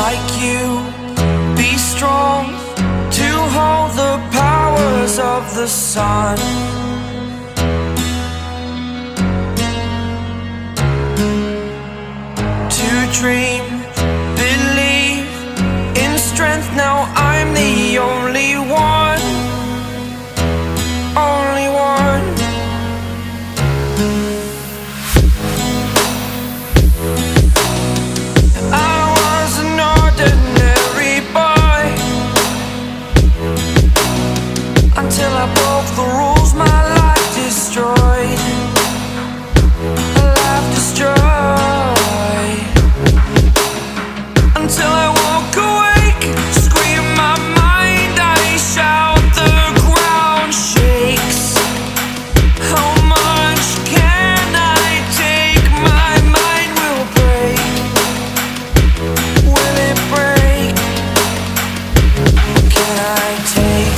like you, be strong to hold the powers of the sun. To dream, believe in strength, now I'm the only one, only one. I was an ordinary boy until I broke the rules, my life destroyed, a life destroyed. Until I walk awake, scream my mind, I shout, the ground shakes. How much can I take? My mind will break. Will it break? Can I take?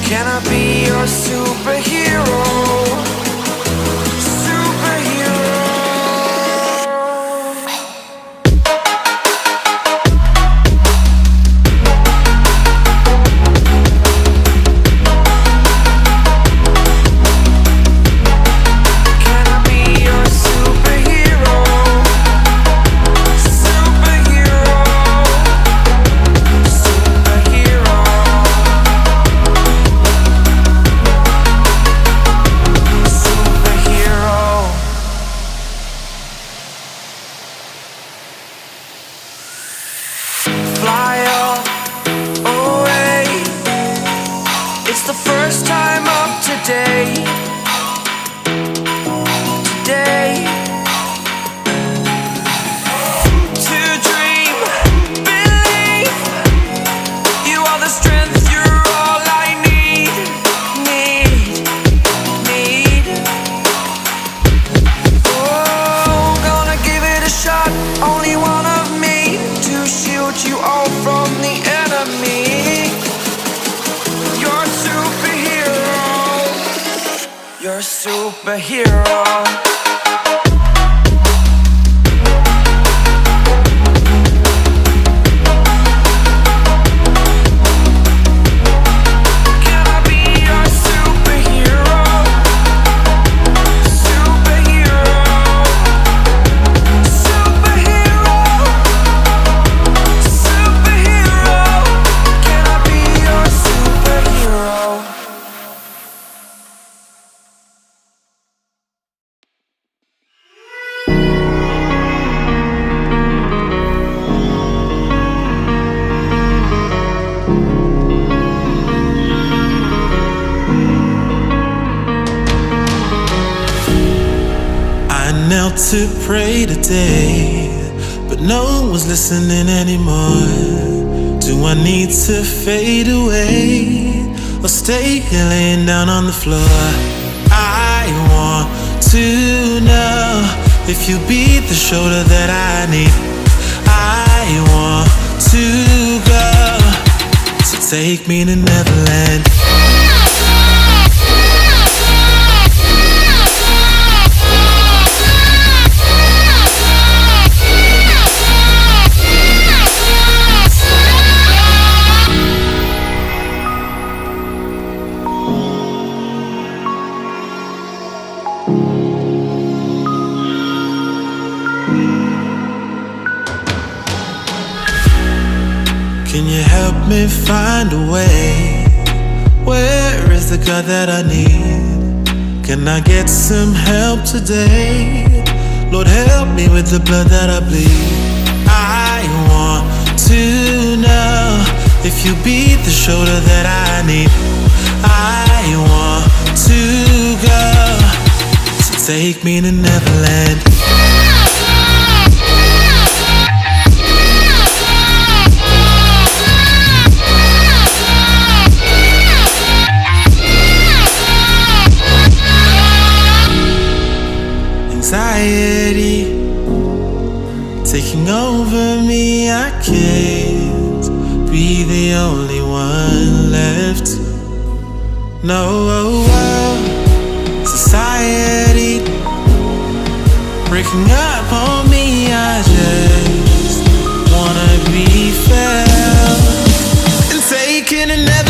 Can I be your superhero? Fly up away. It's the first time of today. Today. To dream, believe. You are the strength, you're all I need. Need. Oh, gonna give it a shot. Only one of me to shield you all from the enemy. You're a superhero. You're a superhero. Can I be your superhero? Superhero. Superhero. Superhero. Can I be your superhero? I knelt to pray today, but no one's listening anymore. Do I need to fade away or stay here laying down on the floor? I want to know if you be the shoulder that I need. I want to go, so take me to Neverland. Can you help me find a way? Where is the God that I need? Can I get some help today? Lord, help me with the blood that I bleed. I want to know if you be the shoulder that I need. I want to go, so take me to Neverland. Anxiety taking over me, I can't be the only one left. No, society breaking up on me. I just wanna be felt and taken and never